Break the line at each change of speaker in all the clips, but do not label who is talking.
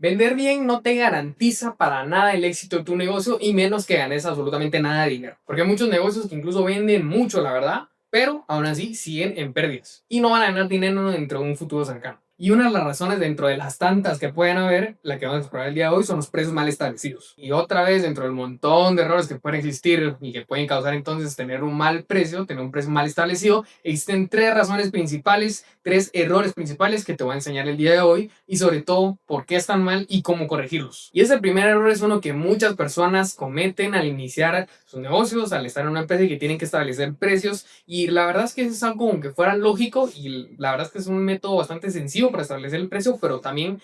Vender bien no te garantiza para nada el éxito de tu negocio y menos que ganes absolutamente nada de dinero. Porque hay muchos negocios que incluso venden mucho, la verdad, pero aún así siguen en pérdidas y no van a ganar dinero dentro de un futuro cercano. Y una de las razones dentro de las tantas que pueden haber, la que vamos a explorar el día de hoy, son los precios mal establecidos. Y otra vez, dentro del montón de errores que pueden existir y que pueden causar entonces tener un mal precio, tener un precio mal establecido, existen tres razones principales, tres errores principales que te voy a enseñar el día de hoy y sobre todo por qué están mal y cómo corregirlos. Y ese primer error es uno que muchas personas cometen al iniciar sus negocios, al estar en una empresa y que tienen que establecer precios, y la verdad es que es algo como que fuera lógico y la verdad es que es un método bastante sencillo para establecer el precio, pero también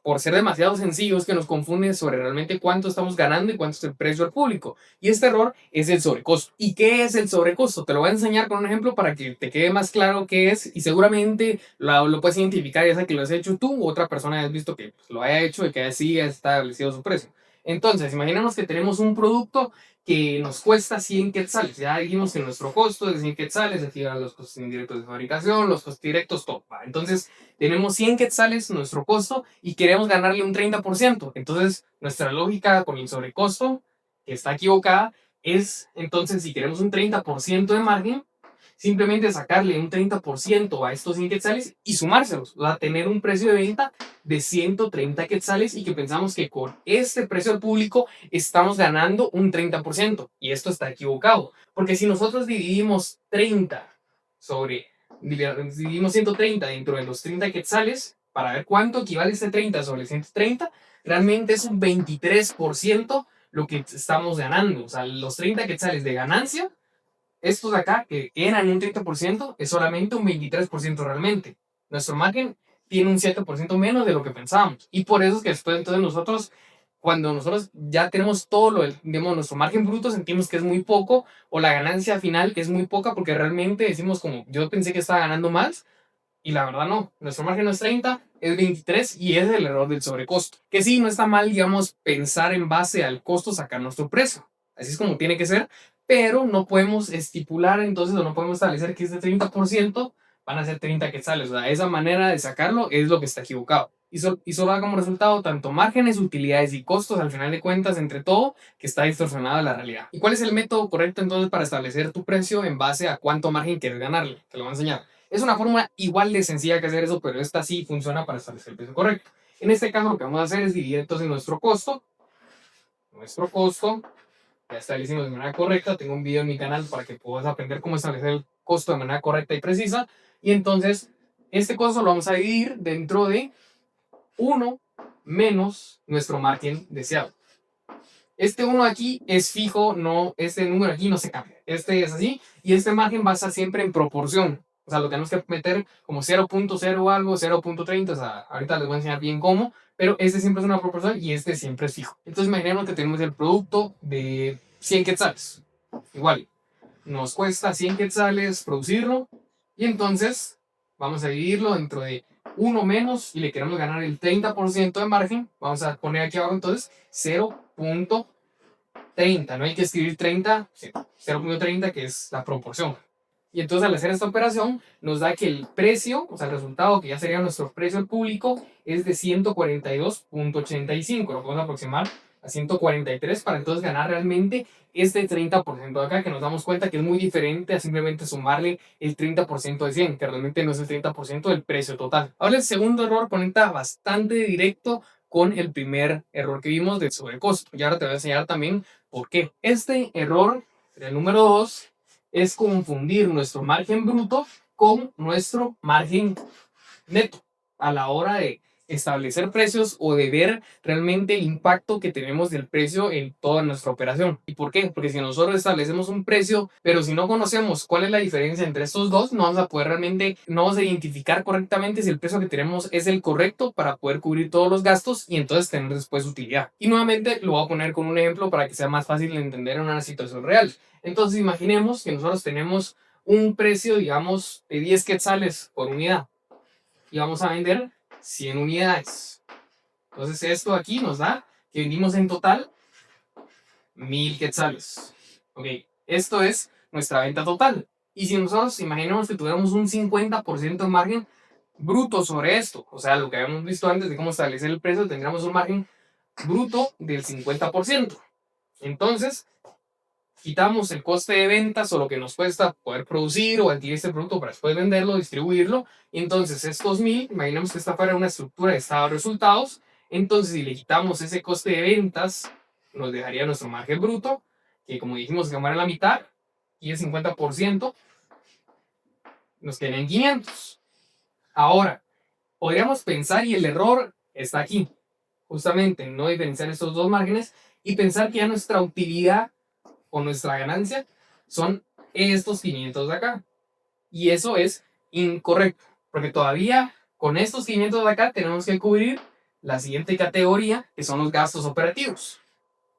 por ser demasiado sencillo es que nos confunde sobre realmente cuánto estamos ganando y cuánto es el precio al público. Y este error es el sobrecosto. ¿Y qué es el sobrecosto? Te lo voy a enseñar con un ejemplo para que te quede más claro qué es y seguramente lo puedes identificar ya sea que lo has hecho tú u otra persona has visto que pues, lo haya hecho y que así ha establecido su precio. Entonces, imaginemos que tenemos un producto que nos cuesta 100 quetzales. Ya dijimos que nuestro costo es de 100 quetzales, aquí van los costos indirectos de fabricación, los costos directos, todo. Entonces, tenemos 100 quetzales nuestro costo y queremos ganarle un 30%. Entonces, nuestra lógica con el sobrecosto, que está equivocada, es entonces si queremos un 30% de margen, simplemente sacarle un 30% a estos 100 quetzales y sumárselos, o sea, tener un precio de venta de 130 quetzales y que pensamos que con este precio al público estamos ganando un 30%. Y esto está equivocado, porque si nosotros dividimos 30 sobre, dividimos 130 dentro de los 30 quetzales, para ver cuánto equivale este 30 sobre 130, realmente es un 23% lo que estamos ganando. O sea, los 30 quetzales de ganancia, estos de acá, que eran un 30%, es solamente un 23% realmente. Nuestro margen tiene un 7% menos de lo que pensábamos. Y por eso es que después entonces nosotros, cuando nosotros ya tenemos todo lo del, digamos, nuestro margen bruto, sentimos que es muy poco o la ganancia final es muy poca porque realmente decimos como, yo pensé que estaba ganando más y la verdad no. Nuestro margen no es 30, es 23 y es el error del sobrecosto. Que sí, no está mal, digamos, pensar en base al costo sacar nuestro precio. Así es como tiene que ser, pero no podemos estipular entonces o no podemos establecer que este 30% van a ser 30 quetzales. O sea, esa manera de sacarlo es lo que está equivocado. Y solo da como resultado tanto márgenes, utilidades y costos al final de cuentas entre todo que está distorsionada la realidad. ¿Y cuál es el método correcto entonces para establecer tu precio en base a cuánto margen quieres ganarle? Te lo voy a enseñar. Es una fórmula igual de sencilla que hacer eso, pero esta sí funciona para establecer el precio correcto. En este caso lo que vamos a hacer es dividir entonces nuestro costo, ya establecimos de manera correcta, tengo un video en mi canal para que puedas aprender cómo establecer el costo de manera correcta y precisa, y entonces este costo lo vamos a dividir dentro de 1 menos nuestro margen deseado. Este 1 aquí es fijo, no, este número aquí no se cambia. Este es así y este margen va a estar siempre en proporción. O sea, lo tenemos que meter como 0.0 algo, 0.30. O sea, ahorita les voy a enseñar bien cómo, pero este siempre es una proporción y este siempre es fijo. Entonces, imaginemos que tenemos el producto de 100 quetzales. Igual, nos cuesta 100 quetzales producirlo y entonces vamos a dividirlo dentro de 1 menos y le queremos ganar el 30% de margen. Vamos a poner aquí abajo entonces 0.30. No hay que escribir 30, 0.30 que es la proporción. Y entonces al hacer esta operación nos da que el precio, o sea, el resultado que ya sería nuestro precio al público es de 142.85. Lo podemos aproximar a 143 para entonces ganar realmente este 30% de acá, que nos damos cuenta que es muy diferente a simplemente sumarle el 30% de 100, que realmente no es el 30% del precio total. Ahora el segundo error conecta bastante directo con el primer error que vimos del sobrecosto. Y ahora te voy a enseñar también por qué. Este error, el número 2, es confundir nuestro margen bruto con nuestro margen neto a la hora de establecer precios o de ver realmente el impacto que tenemos del precio en toda nuestra operación. ¿Y por qué? Porque si nosotros establecemos un precio, pero si no conocemos cuál es la diferencia entre estos dos, no vamos a poder realmente, no vamos a identificar correctamente si el precio que tenemos es el correcto para poder cubrir todos los gastos y entonces tener después utilidad. Y nuevamente lo voy a poner con un ejemplo para que sea más fácil de entender en una situación real. Entonces imaginemos que nosotros tenemos un precio, digamos, de 10 quetzales por unidad y vamos a vender 100 unidades. Entonces esto aquí nos da que vendimos en total 1000 quetzales. Ok, esto es nuestra venta total. Y si nosotros imaginemos que tuviéramos un 50% de margen, bruto sobre esto. O sea, lo que habíamos visto antes de cómo establecer el precio, tendríamos un margen bruto del 50%. Entonces, quitamos el coste de ventas o lo que nos cuesta poder producir o adquirir este producto para después venderlo, distribuirlo. Y entonces estos 1000, imaginemos que esta fuera una estructura de estado de resultados. Entonces, si le quitamos ese coste de ventas, nos dejaría nuestro margen bruto, que como dijimos, que a la mitad, y el 50%, nos quedan 500. Ahora, podríamos pensar, y el error está aquí, justamente en no diferenciar estos dos márgenes y pensar que ya nuestra utilidad o nuestra ganancia son estos 500 de acá. Y eso es incorrecto, porque todavía con estos 500 de acá tenemos que cubrir la siguiente categoría, que son los gastos operativos.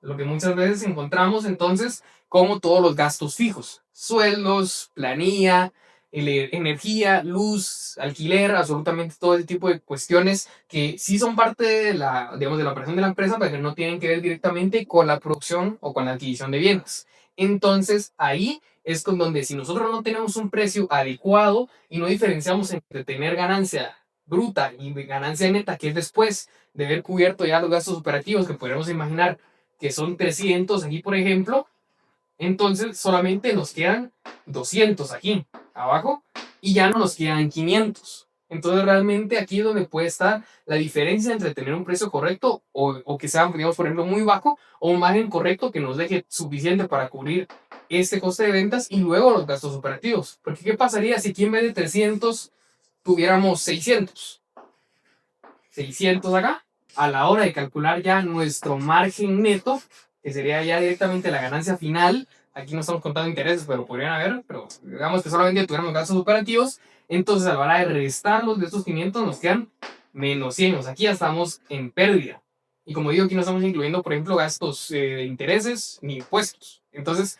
Lo que muchas veces encontramos entonces como todos los gastos fijos, sueldos, planilla, energía, luz, alquiler, absolutamente todo ese tipo de cuestiones que sí son parte de la, digamos, de la operación de la empresa, pero que no tienen que ver directamente con la producción o con la adquisición de bienes. Entonces ahí es con donde si nosotros no tenemos un precio adecuado y no diferenciamos entre tener ganancia bruta y ganancia neta, que es después de haber cubierto ya los gastos operativos que podemos imaginar que son 300 aquí, por ejemplo, entonces solamente nos quedan 200 aquí abajo y ya no nos quedan 500. Entonces realmente aquí es donde puede estar la diferencia entre tener un precio correcto o que sea, digamos, por ejemplo, muy bajo o un margen correcto que nos deje suficiente para cubrir este coste de ventas y luego los gastos operativos. Porque ¿qué pasaría si aquí en vez de 300 tuviéramos 600? 600 acá. A la hora de calcular ya nuestro margen neto, que sería ya directamente la ganancia final, aquí no estamos contando intereses, pero podrían haber, pero digamos que solamente tuviéramos gastos operativos, entonces a la hora de restarlos de estos 500 nos quedan menos 100, o sea, aquí ya estamos en pérdida. Y como digo, aquí no estamos incluyendo, por ejemplo, gastos de intereses ni impuestos. Entonces,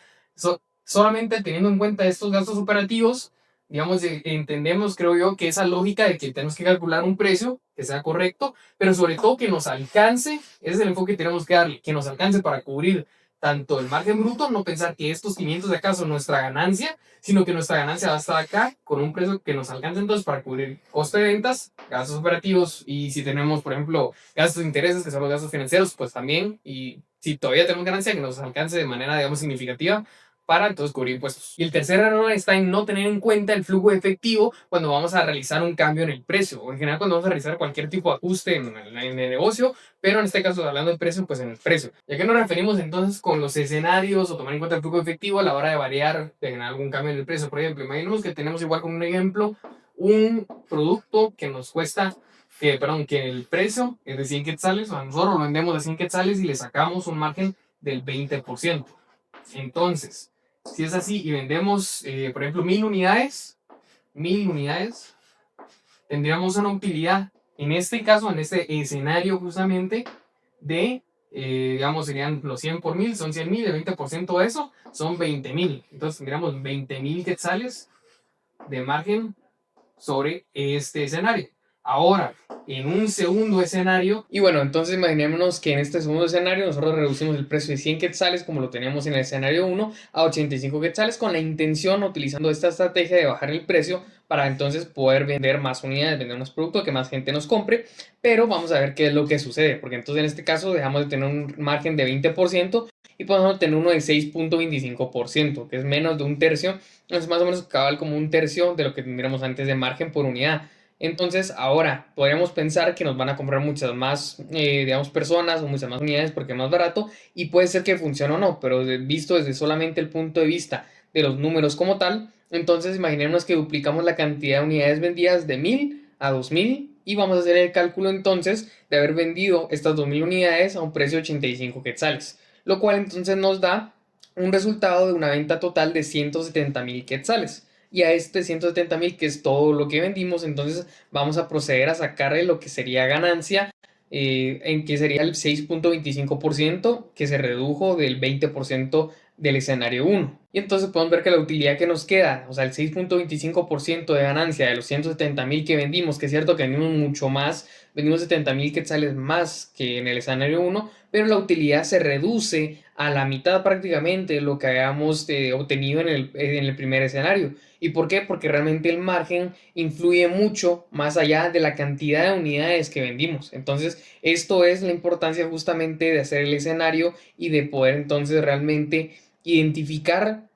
solamente teniendo en cuenta estos gastos operativos, digamos, entendemos, creo yo, que esa lógica de que tenemos que calcular un precio que sea correcto, pero sobre todo que nos alcance, ese es el enfoque que tenemos que darle, que nos alcance para cubrir tanto el margen bruto, no pensar que estos 500 de acá son nuestra ganancia, sino que nuestra ganancia va a estar acá con un precio que nos alcance entonces para cubrir coste de ventas, gastos operativos y si tenemos, por ejemplo, gastos de intereses, que son los gastos financieros, pues también, y si todavía tenemos ganancia, que nos alcance de manera, digamos, significativa para entonces cubrir impuestos. Y el tercer error está en no tener en cuenta el flujo efectivo cuando vamos a realizar un cambio en el precio o en general cuando vamos a realizar cualquier tipo de ajuste en el negocio, pero en este caso hablando del precio, pues en el precio. ¿Y a qué nos referimos entonces con los escenarios o tomar en cuenta el flujo efectivo a la hora de variar en algún cambio en el precio? Por ejemplo, imaginemos que tenemos igual como un ejemplo un producto que nos cuesta que el precio es de 100 quetzales, o sea, nosotros lo vendemos de 100 quetzales y le sacamos un margen del 20%. Entonces, si es así y vendemos, por ejemplo, 1000 unidades, tendríamos una utilidad, en este caso, en este escenario justamente, de, digamos, serían los 100 por 1000, son 100,000, el 20% de eso son 20,000. Entonces tendríamos 20,000 quetzales de margen sobre este escenario. Ahora, en un segundo escenario, y bueno, entonces imaginémonos que en este segundo escenario nosotros reducimos el precio de 100 quetzales, como lo teníamos en el escenario 1, a 85 quetzales, con la intención, utilizando esta estrategia de bajar el precio para entonces poder vender más unidades, vender más productos, que más gente nos compre, pero vamos a ver qué es lo que sucede, porque entonces en este caso dejamos de tener un margen de 20% y podemos tener uno de 6.25%, que es menos de un tercio, es más o menos cabal como un tercio de lo que tendríamos antes de margen por unidad. Entonces, ahora podríamos pensar que nos van a comprar muchas más, digamos, personas o muchas más unidades porque es más barato y puede ser que funcione o no, pero visto desde solamente el punto de vista de los números como tal, entonces imaginemos que duplicamos la cantidad de unidades vendidas de 1000 a 2000 y vamos a hacer el cálculo entonces de haber vendido estas 2000 unidades a un precio de 85 quetzales, lo cual entonces nos da un resultado de una venta total de 170,000 quetzales. Y a este 170,000, que es todo lo que vendimos, entonces vamos a proceder a sacarle lo que sería ganancia, en que sería el 6.25% que se redujo del 20% del escenario 1. Y entonces podemos ver que la utilidad que nos queda, o sea, el 6.25% de ganancia de los 170,000 que vendimos, que es cierto que vendimos mucho más, vendimos 70,000 quetzales más que en el escenario uno, pero la utilidad se reduce a la mitad prácticamente de lo que habíamos obtenido en el primer escenario. ¿Y por qué? Porque realmente el margen influye mucho más allá de la cantidad de unidades que vendimos. Entonces, esto es la importancia justamente de hacer el escenario y de poder entonces realmente identificar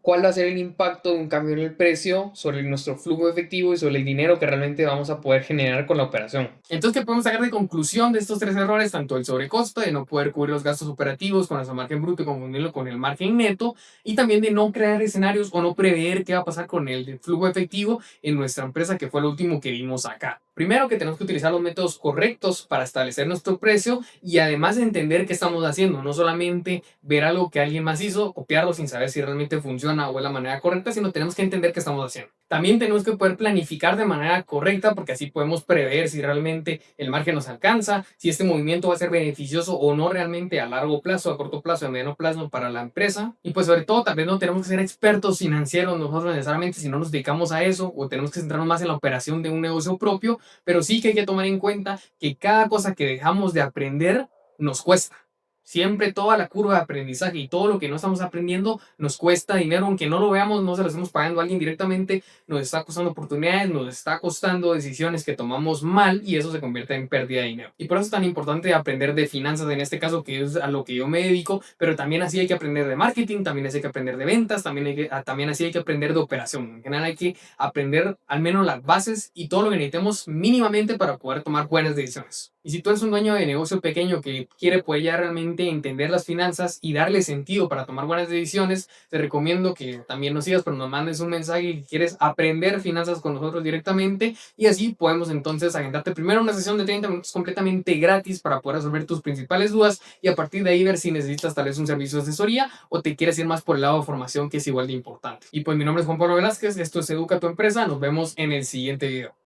cuál va a ser el impacto de un cambio en el precio sobre nuestro flujo efectivo y sobre el dinero que realmente vamos a poder generar con la operación. Entonces, ¿qué podemos sacar de conclusión de estos tres errores? Tanto el sobrecosto, de no poder cubrir los gastos operativos con nuestro margen bruto y confundirlo con el margen neto, y también de no crear escenarios o no prever qué va a pasar con el flujo efectivo en nuestra empresa, que fue lo último que vimos acá. Primero, que tenemos que utilizar los métodos correctos para establecer nuestro precio y además entender qué estamos haciendo, no solamente ver algo que alguien más hizo, copiarlo sin saber si realmente funciona o es la manera correcta, sino tenemos que entender qué estamos haciendo. También tenemos que poder planificar de manera correcta porque así podemos prever si realmente el margen nos alcanza, si este movimiento va a ser beneficioso o no realmente a largo plazo, a corto plazo, a mediano plazo para la empresa. Y pues sobre todo, tal vez no tenemos que ser expertos financieros nosotros necesariamente si no nos dedicamos a eso, o tenemos que centrarnos más en la operación de un negocio propio, pero sí que hay que tomar en cuenta que cada cosa que dejamos de aprender nos cuesta. Siempre toda la curva de aprendizaje y todo lo que no estamos aprendiendo nos cuesta dinero, aunque no lo veamos, no se lo estamos pagando a alguien directamente, nos está costando oportunidades, nos está costando decisiones que tomamos mal y eso se convierte en pérdida de dinero. Y por eso es tan importante aprender de finanzas en este caso, que es a lo que yo me dedico, pero también así hay que aprender de marketing, también así hay que aprender de ventas, también así hay que aprender de operación. En general hay que aprender al menos las bases y todo lo que necesitemos mínimamente para poder tomar buenas decisiones. Y si tú eres un dueño de negocio pequeño que quiere poder ya realmente entender las finanzas y darle sentido para tomar buenas decisiones, te recomiendo que también nos sigas, pero nos mandes un mensaje que quieres aprender finanzas con nosotros directamente y así podemos entonces agendarte primero una sesión de 30 minutos completamente gratis para poder resolver tus principales dudas y a partir de ahí ver si necesitas tal vez un servicio de asesoría o te quieres ir más por el lado de formación que es igual de importante. Y pues mi nombre es Juan Pablo Velázquez, esto es Educa tu Empresa, nos vemos en el siguiente video.